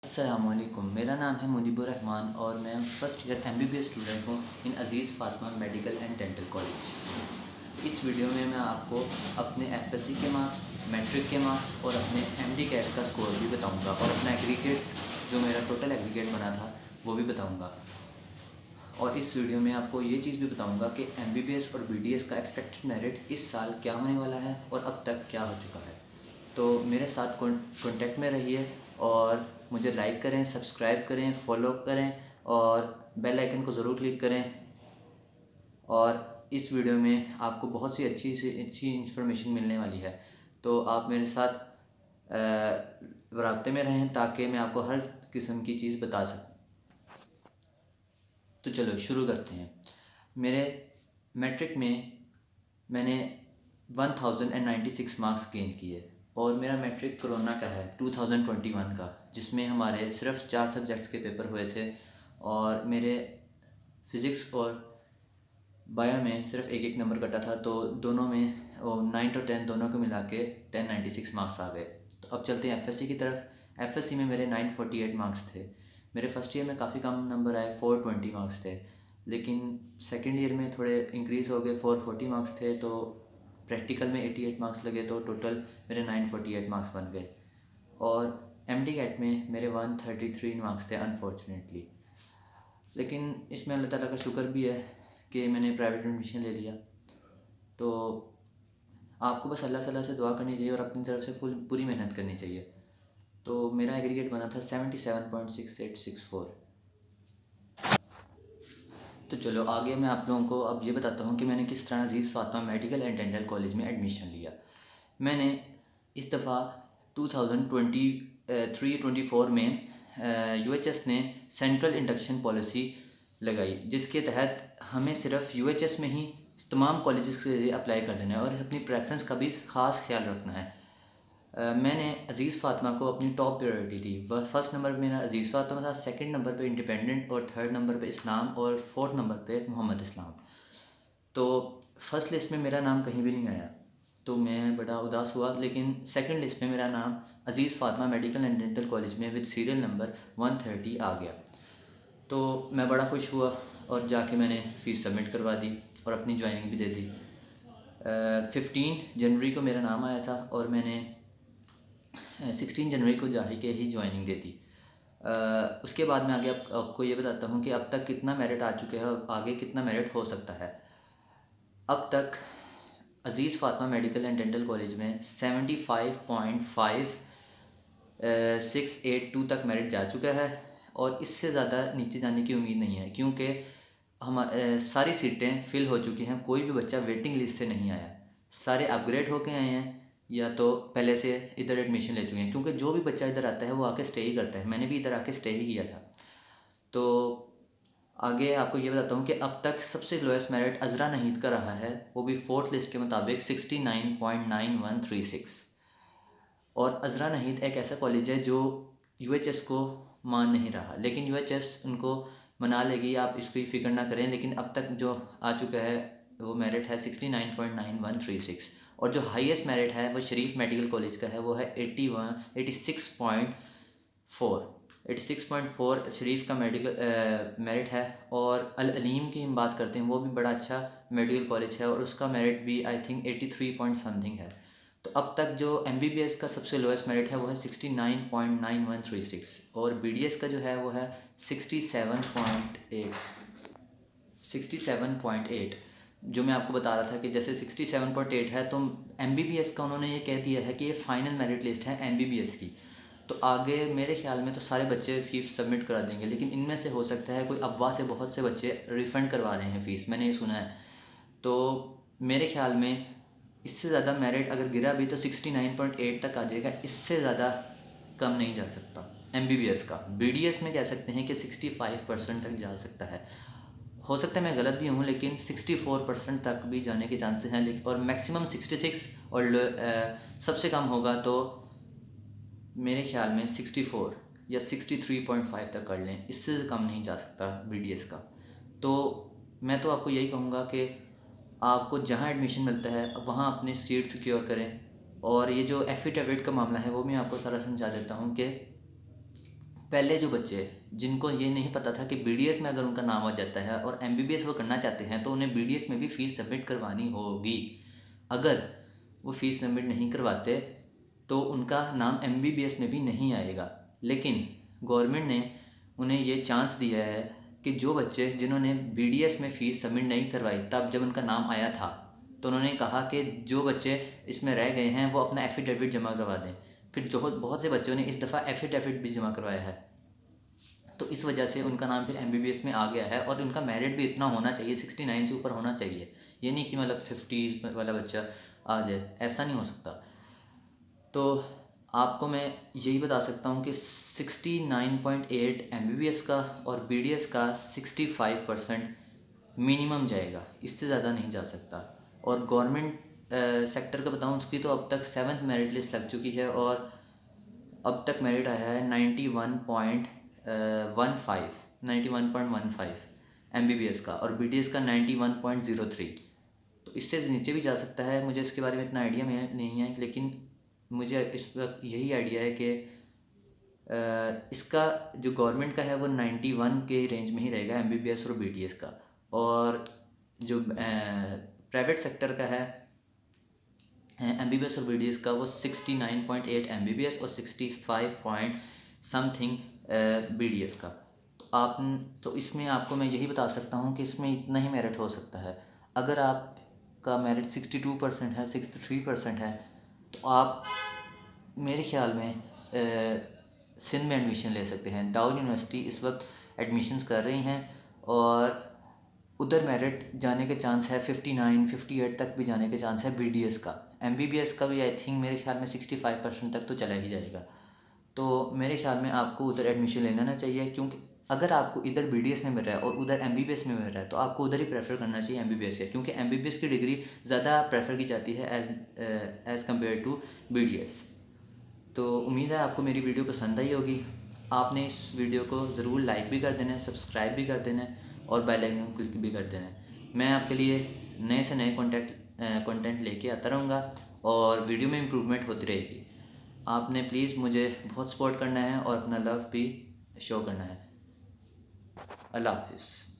अस्सलामुअलैकुम। मेरा नाम है मुनीबुर रहमान और मैं फ़र्स्ट ईयर MBBS स्टूडेंट हूँ in Aziz Fatima medical and dental college. इस वीडियो में मैं आपको अपने FSC के मार्क्स, मैट्रिक के मार्क्स और अपने MD कैट का स्कोर भी बताऊँगा और अपना एग्रीगेट जो मेरा टोटल एग्रीगेट बना था वो भी बताऊँगा। और इस वीडियो में आपको ये चीज़ भी बताऊँगा कि MBBS और BDS का एक्सपेक्टेड मेरिट इस साल क्या होने वाला है और अब तक क्या हो चुका है। तो मेरे साथ कॉन्टेक्ट में रहिए और मुझे लाइक करें, सब्सक्राइब करें, फॉलो करें और बेल आइकन को ज़रूर क्लिक करें। और इस वीडियो में आपको बहुत सी अच्छी इन्फॉर्मेशन मिलने वाली है, तो आप मेरे साथ राब्ते में रहें ताकि मैं आपको हर किस्म की चीज़ बता सकूँ। तो चलो शुरू करते हैं। मेरे मैट्रिक में मैंने 1096 मार्क्स गेन किए और मेरा मैट्रिक कोरोना का है 2021 का, जिसमें हमारे सिर्फ 4 सब्जेक्ट्स के पेपर हुए थे और मेरे फ़िज़िक्स और बायो में सिर्फ एक एक नंबर कटा था, तो दोनों में 9 और 10 दोनों को मिला के 1096 मार्क्स आ गए। तो अब चलते हैं FSC की तरफ। FSC में मेरे 948 मार्क्स थे। मेरे फर्स्ट ईयर में काफ़ी कम नंबर आए, 420 मार्क्स थे, लेकिन सेकेंड ईयर में थोड़े इंक्रीज़ हो गए, 440 मार्क्स थे, तो प्रैक्टिकल में 88 मार्क्स लगे, तो टोटल मेरे 948 मार्क्स बन गए। और MD कैट में मेरे 133 मार्क्स थे अनफॉर्चुनेटली, लेकिन इसमें अल्लाह ताला का शुक्र भी है कि मैंने प्राइवेट एडमिशन ले लिया। तो आपको बस अल्लाह ताला से दुआ करनी चाहिए और अपनी तरफ से पूरी मेहनत करनी चाहिए। तो मेरा एग्रीगेट बना था 77.6864। तो चलो आगे मैं आप लोगों को अब ये बताता हूँ कि मैंने किस तरह Aziz Fatima medical and dental college में एडमिशन लिया। मैंने इस दफ़ा 2023-24 में UHS ने सेंट्रल इंडक्शन पॉलिसी लगाई, जिसके तहत हमें सिर्फ UHS में ही तमाम कॉलेजेस के लिए अप्लाई कर देना है और अपनी प्रेफरेंस का भी ख़ास ख्याल रखना है। मैंने अज़ीज़ फ़ातिमा को अपनी टॉप प्रायोरिटी दी। फर्स्ट नंबर पर मेरा अज़ीज़ फ़ातिमा था, सेकंड नंबर पे इंडिपेंडेंट और थर्ड नंबर पे इस्लाम और फोर्थ नंबर पे मोहम्मद इस्लाम। तो फर्स्ट लिस्ट में मेरा नाम कहीं भी नहीं आया, तो मैं बड़ा उदास हुआ, लेकिन सेकंड लिस्ट में मेरा नाम Aziz Fatima medical and dental college में विद सीरियल नंबर 130 आ गया। तो मैं बड़ा खुश हुआ और जाके मैंने फ़ीस सबमिट करवा दी और अपनी ज्वाइनिंग भी दे दी। 15 जनवरी को मेरा नाम आया था और मैंने 16 जनवरी को जा के ही ज्वाइनिंग दे दी। उसके बाद मैं आगे आपको ये बताता हूँ कि अब तक कितना मेरिट आ चुके हैं और आगे कितना मेरिट हो सकता है। अब तक Aziz Fatima medical and dental college में 75.5682 तक मेरिट जा चुका है और इससे ज़्यादा नीचे जाने की उम्मीद नहीं है, क्योंकि सारी सीटें फ़िल हो चुकी हैं। कोई भी बच्चा वेटिंग लिस्ट से नहीं आया, सारे अपग्रेड होके आए हैं या तो पहले से इधर एडमिशन ले चुके हैं, क्योंकि जो भी बच्चा इधर आता है वो आके स्टे ही करता है। मैंने भी इधर आके स्टे ही किया था। तो आगे आपको ये बताता हूँ कि अब तक सबसे लोएस्ट मेरिट अज़रा नहीद का रहा है, वो भी फोर्थ लिस्ट के मुताबिक 69.9136। और अज़रा नहीद एक ऐसा कॉलेज है जो UHS को मान नहीं रहा, लेकिन UHS उनको मना लेगी, आप इसकी फ़िक्र ना करें। लेकिन अब तक जो आ चुका है वो मेरिट है 69.9136 और जो हाईएस्ट मेरिट है वो शरीफ मेडिकल कॉलेज का है, वो है 86.4 शरीफ का मेडिकल मेरिट है। और अल अलीम की हम बात करते हैं, वो भी बड़ा अच्छा मेडिकल कॉलेज है और उसका मेरिट भी आई थिंक 83 पॉइंट समथिंग है। तो अब तक जो MBBS का सबसे लोएस्ट मेरिट है वो है 69.9136 और BDS का जो है वो है 67.8 जो मैं आपको बता रहा था कि जैसे 67.8 है, तो MBBS का उन्होंने ये कह दिया है कि ये फ़ाइनल मेरिट लिस्ट है MBBS की। तो आगे मेरे ख्याल में तो सारे बच्चे फ़ीस सबमिट करा देंगे, लेकिन इनमें से हो सकता है कोई अफवाह से बहुत से बच्चे रिफ़ंड करवा रहे हैं फ़ीस, मैंने ये सुना है। तो मेरे ख्याल में इससे ज़्यादा मेरिट अगर गिरा भी तो 69.8 तक आ जाएगा, इससे ज़्यादा कम नहीं जा सकता MBBS का। BDS में कह सकते हैं कि 65% तक जा सकता है। हो सकता है मैं गलत भी हूँ, लेकिन 64% तक भी जाने के चांसेस हैं, लेकिन और मैक्सिमम 66 और सबसे कम होगा तो मेरे ख्याल में 64 या 63.5 तक कर लें, इससे कम नहीं जा सकता BDS का। तो मैं तो आपको यही कहूँगा कि आपको जहाँ एडमिशन मिलता है वहाँ अपनी सीट सिक्योर करें। और ये जो एफिडेविट का मामला है वो मैं आपको सारा समझा देता हूँ कि पहले जो बच्चे जिनको ये नहीं पता था कि बीडीएस में अगर उनका नाम आ जाता है और एमबीबीएस वो करना चाहते हैं तो उन्हें बीडीएस में भी फ़ीस सबमिट करवानी होगी। अगर वो फ़ीस सबमिट नहीं करवाते तो उनका नाम एमबीबीएस में भी नहीं आएगा। लेकिन गवर्नमेंट ने उन्हें ये चांस दिया है कि जो बच्चे जिन्होंने बीडीएस में फ़ीस सबमिट नहीं करवाई तब जब उनका नाम आया था तो उन्होंने कहा कि जो बच्चे इसमें रह गए हैं वो अपना एफिडेविट जमा करवा दें। फिर जो बहुत से बच्चों ने इस दफ़ा एफिडेविट भी जमा करवाया है, तो इस वजह से उनका नाम फिर एमबीबीएस में आ गया है। और उनका मेरिट भी इतना होना चाहिए, 69 से ऊपर होना चाहिए। ये नहीं कि मतलब 50 वाला बच्चा आ जाए, ऐसा नहीं हो सकता। तो आपको मैं यही बता सकता हूँ कि 69.8 एमबीबीएस का और बीडीएस का 65% मिनिमम जाएगा, इससे ज़्यादा नहीं जा सकता। और गवर्नमेंट सेक्टर का बताऊँ उसकी तो अब तक 7th मेरिट लिस्ट लग चुकी है और अब तक मेरिट आया है 91.15 एमबीबीएस का, और बीडीएस का 91.03। तो इससे नीचे भी जा सकता है, मुझे इसके बारे में इतना आइडिया नहीं है, लेकिन मुझे इस वक्त यही आइडिया है कि इसका जो गवर्नमेंट का है वो 91 के रेंज में ही रहेगा एमबीबीएस और बीडीएस का। और जो प्राइवेट सेक्टर का है एमबीबीएस और बीडीएस का वो 69.8 एमबीबीएस और 65 पॉइंट समथिंग बीडीएस का। तो इसमें आपको मैं यही बता सकता हूँ कि इसमें इतना ही मेरिट हो सकता है। अगर आपका मेरिट 62% है, 63% है, तो आप मेरे ख्याल में सिंध में एडमिशन ले सकते हैं। दाऊद यूनिवर्सिटी इस वक्त एडमिशन्स कर रही हैं और उधर मेरिट जाने के चांस है 59, 58 तक भी जाने के चांस है बीडीएस का। एमबीबीएस का भी आई थिंक मेरे ख्याल में 65% तक तो चला ही जाएगा। तो मेरे ख्याल में आपको उधर एडमिशन ले लेना चाहिए, क्योंकि अगर आपको इधर बीडीएस में मिल रहा है और उधर एमबीबीएस में मिल रहा है तो आपको उधर ही प्रेफर करना चाहिए एमबीबीएस से, क्योंकि एमबीबीएस की डिग्री ज़्यादा प्रेफर की जाती है एज़ कम्पेयर टू बीडीएस। तो उम्मीद है आपको मेरी वीडियो पसंद आई होगी। आपने इस वीडियो को ज़रूर लाइक भी कर देना है, सब्सक्राइब भी कर देना है और बेल आइकन क्लिक भी कर देना है। मैं आपके लिए नए से नए कंटेंट लेके आता रहूँगा और वीडियो में इम्प्रूवमेंट होती रहेगी। आपने प्लीज़ मुझे बहुत सपोर्ट करना है और अपना लव भी शो करना है। अल्लाह हाफिज़।